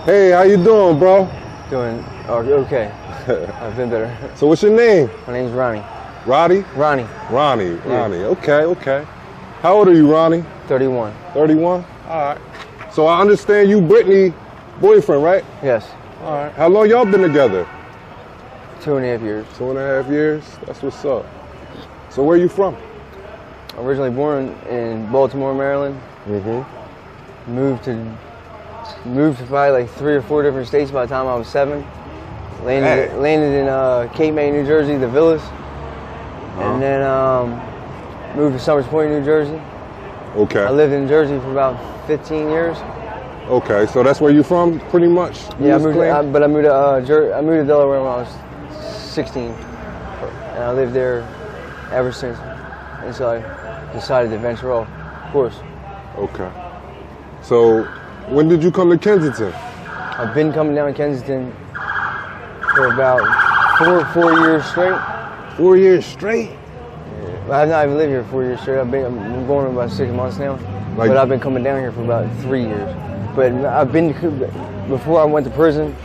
Hey, how you doing, bro? Doing okay. I've been better. So what's your name? My name's Ronnie. Roddy? Ronnie. Ronnie. Yeah. Okay. How old are you, Ronnie? 31. 31? All right. So I understand you Brittney boyfriend, right? Yes. All right. How long y'all been together? 2.5 years. 2.5 years? That's what's up. So where you from? Originally born in Baltimore, Maryland. Mm-hmm. Moved to probably like 3 or 4 different states by the time I was 7. Landed in Cape May, New Jersey, the Villas. And then moved to Somers Point, New Jersey. Okay. I lived in Jersey for about 15 years. Okay, so that's where you from, pretty much? Yeah, I moved to Delaware when I was 16, and I lived there ever since. And so I decided to venture off, of course. Okay. So when did you come to Kensington? I've been coming down to Kensington for about four years straight. 4 years straight? Yeah. I've not even lived here 4 years straight. I'm going about 6 months now, but I've been coming down here for about 3 years. But before I went to prison,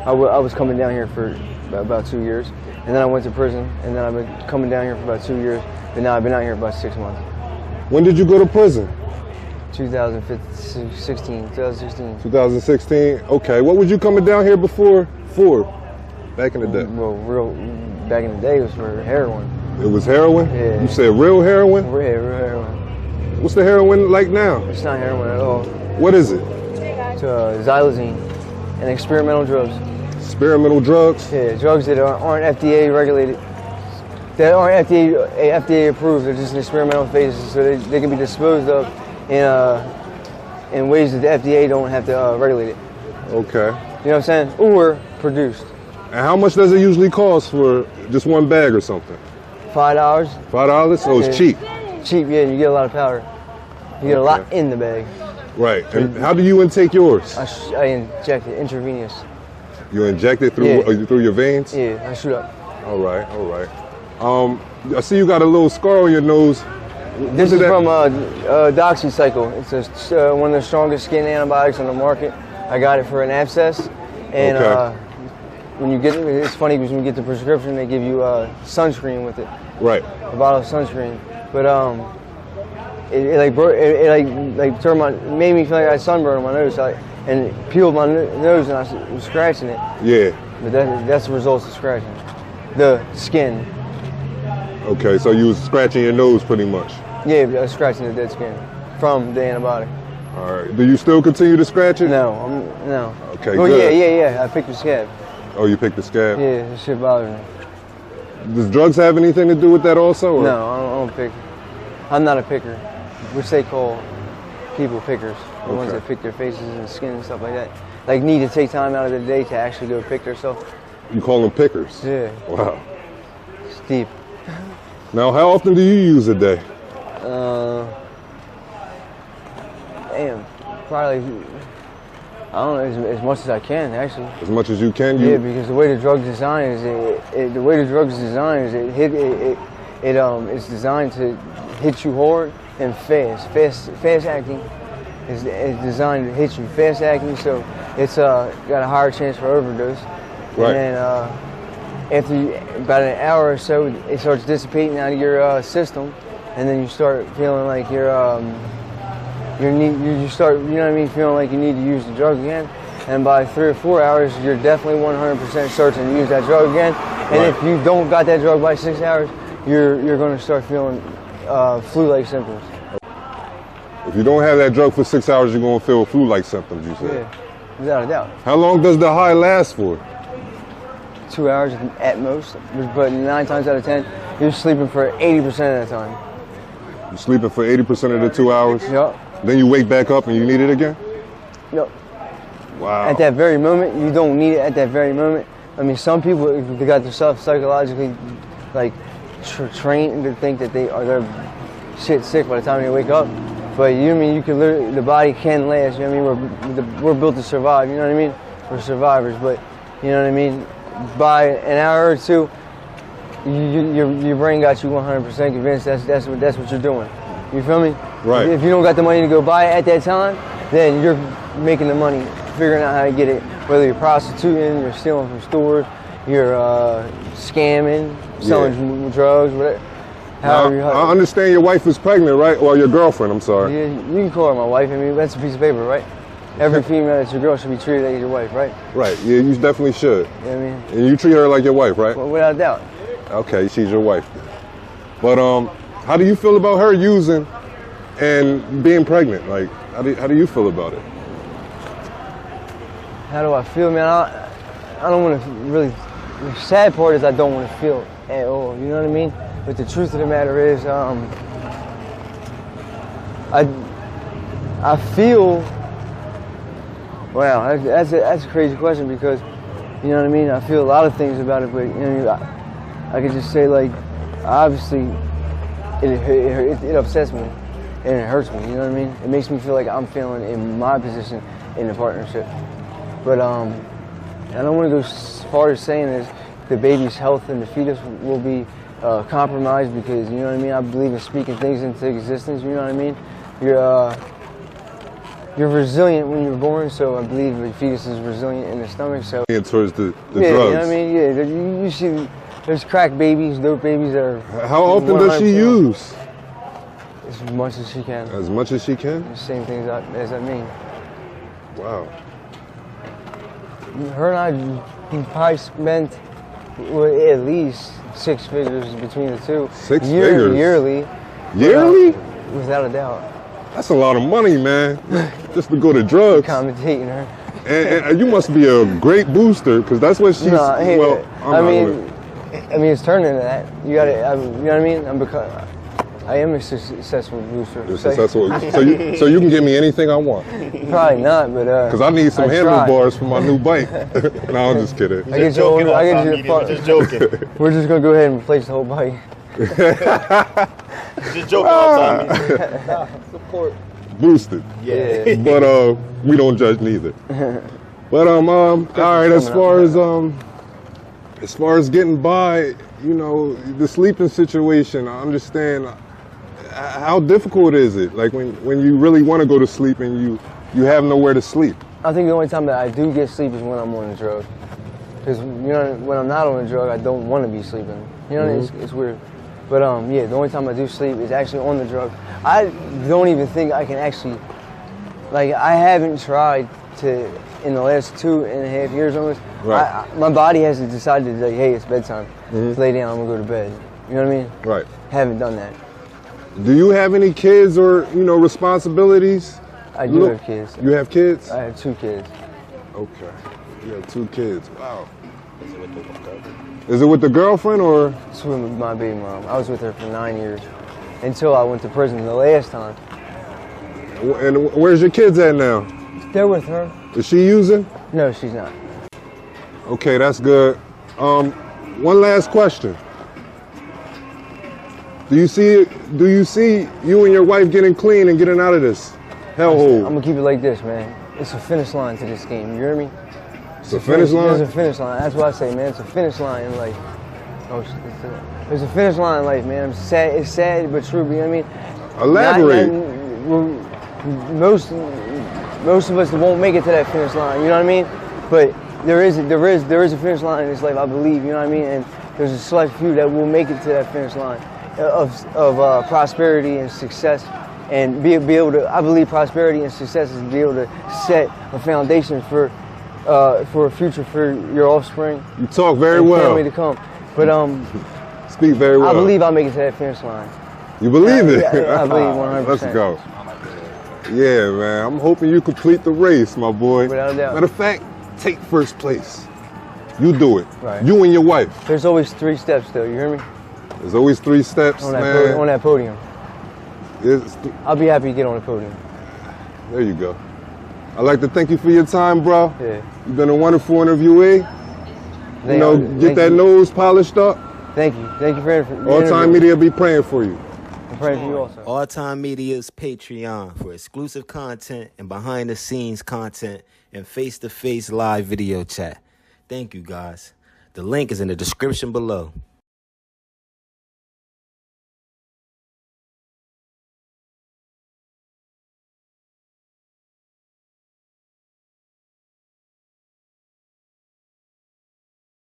I was coming down here for about 2 years. And then I went to prison, and then I've been coming down here for about 2 years. But now I've been out here about 6 months. When did you go to prison? 2016. 2016. Okay. What was you coming down here before for? Back in the day. Well, back in the day it was for heroin. It was heroin? Yeah. You said real heroin? Yeah, real heroin. What's the heroin like now? It's not heroin at all. What is it? It's xylazine and experimental drugs. Experimental drugs? Yeah, drugs that aren't FDA regulated. That aren't FDA approved. They're just in experimental phases, so they can be disposed of in ways that the FDA don't have to regulate it. Okay. You know what I'm saying? Or produced. And how much does it usually cost for just one bag or something? $5. $5? So it's cheap? Cheap, yeah, and you get a lot of powder. You get a lot in the bag. Right. And how do you intake yours? I inject it intravenous. You inject it through your veins? Yeah, I shoot up. All right. I see you got a little scar on your nose. This is from doxycycle. It's one of the strongest skin antibiotics on the market. I got it for an abscess, and when you get it, it's funny because when you get the prescription, they give you sunscreen with it. Right. A bottle of sunscreen, but it made me feel like I had sunburn on my nose, and it peeled my nose, and I was scratching it. Yeah. But that's the results of scratching. The skin. Okay, so you was scratching your nose pretty much. Yeah, I was scratching the dead skin from the antibiotic. All right. Do you still continue to scratch it? No, no. Okay, well, good. Yeah. I picked the scab. Oh, you picked the scab? Yeah, this shit bothers me. Does drugs have anything to do with that also? Or? No, I don't pick. I'm not a picker, which they call people pickers. The ones that pick their faces and skin and stuff like that. Like need to take time out of their day to actually go pick their stuff. You call them pickers? Yeah. Wow. It's deep. Now, how often do you use a day? Probably, I don't know, as much as I can, actually. As much as you can? Yeah, because the way the drug's designed is it's designed to hit you hard and fast. Fast acting is designed to hit you fast acting, so it's got a higher chance for overdose. Right. And then after about an hour or so, it starts dissipating out of your system, and then you start feeling like you start, you know what I mean, feeling like you need to use the drug again. And by 3 or 4 hours, you're definitely 100% certain to use that drug again. And if you don't got that drug by 6 hours, you're going to start feeling flu-like symptoms. If you don't have that drug for 6 hours, you're going to feel flu-like symptoms, you said? Yeah, without a doubt. How long does the high last for? 2 hours at most, but 9 times out of 10, you're sleeping for 80% of the time. You're sleeping for 80% of the 2 hours? Yep. Then you wake back up and you need it again? Yep. Wow. At that very moment, you don't need it at that very moment. I mean, some people, they got themselves psychologically, like, trained to think that they're shit sick by the time they wake up. But you know what I mean? You can literally, the body can last. You know what I mean? We're built to survive. You know what I mean? We're survivors. But you know what I mean? By an hour or two, your brain got you 100% convinced that's what you're doing. You feel me? Right. If you don't got the money to go buy it at that time, then you're making the money figuring out how to get it, whether you're prostituting, you're stealing from stores, you're scamming, selling drugs, whatever. I understand your wife is pregnant, right? Or your girlfriend, I'm sorry. Yeah, you can call her my wife. I mean, that's a piece of paper, right? Every female that's your girl should be treated like your wife, right? Right, yeah, you definitely should. You know what I mean? And you treat her like your wife, right? Well, without a doubt. Okay, she's your wife. But how do you feel about her using and being pregnant? Like, how do you feel about it? How do I feel, man? I don't want to really. The sad part is I don't want to feel at all. You know what I mean? But the truth of the matter is, I feel. Wow, that's a crazy question because, you know what I mean? I feel a lot of things about it, but you know, I could just say like, obviously, it upsets me and it hurts me. You know what I mean? It makes me feel like I'm feeling in my position in the partnership. But I don't want to go as far as saying is the baby's health and the fetus will be compromised because, you know what I mean? I believe in speaking things into existence. You know what I mean? You're resilient when you're born, so I believe the fetus is resilient in the stomach. So and towards the drugs. You know what I mean? Yeah, you see, there's crack babies, dope babies that are. How often does she use? As much as she can. As much as she can? The same things as I mean. Wow. Her and I probably spent at least 6 figures between the two. 6 figures? Yearly. Yearly? Without a doubt. That's a lot of money, man. Just to go to drugs. Commentating her. And you must be a great booster, because that's what she's. No, I hate well, it. I mean, it's turning into that. You got to. You know what I mean? I am a successful booster. You're successful. so you can give me anything I want. Probably not, but because I need some handlebars for my new bike. No, I'm just kidding. I get you. Just joking. We're just gonna go ahead and replace the whole bike. Just joking all the time. Support. Boosted. Yeah. But we don't judge neither. But all right. As far as getting by, you know, the sleeping situation, I understand. How difficult is it? Like when you really want to go to sleep and you have nowhere to sleep? I think the only time that I do get sleep is when I'm on the drug. Because, you know, when I'm not on the drug, I don't want to be sleeping. You know, it's weird. But yeah, the only time I do sleep is actually on the drug. I don't even think I can actually, like, I haven't tried to, in the last 2.5 years almost, right. My body hasn't decided to, like, hey, it's bedtime. Let's lay down, I'm going to go to bed. You know what I mean? Right. Haven't done that. Do you have any kids or, you know, responsibilities? I do have kids. You have kids? I have 2 kids. Okay. You have 2 kids. Wow. Is it with the girlfriend or? It's with my baby mom. I was with her for 9 years until I went to prison the last time. And where's your kids at now? They're with her. Is she using? No, she's not. Okay, that's good. One last question. Do you see you and your wife getting clean and getting out of this hellhole? I'm gonna keep it like this, man. It's a finish line to this game. You hear me? It's a finish line? There's a finish line. That's what I say, man. It's a finish line in life. There's a finish line in life, man. It's sad but true. You know what I mean? Elaborate. Most of us won't make it to that finish line. You know what I mean? But there is a finish line in this life, I believe. You know what I mean? And there's a select few that will make it to that finish line of prosperity and success, and be able to. I believe prosperity and success is to be able to set a foundation for a future for your offspring. You talk very well. Family to come, but speak very well. I believe I'll make it to that finish line. You believe it? I believe 100%. Let's go. Yeah, man. I'm hoping you complete the race, my boy. Without a doubt. Matter of fact, take first place. You do it. Right. You and your wife. There's always 3 steps, though. You hear me? There's always 3 steps, On man. that podium. I'll be happy to get on the podium. There you go. I'd like to thank you for your time, bro. Yeah. You've been a wonderful interviewee. Get that nose polished up. Thank you. Thank you for All Time Media be praying for you. I'm praying for you also. All Time Media's Patreon for exclusive content and behind the scenes content and face-to-face live video chat. Thank you, guys. The link is in the description below.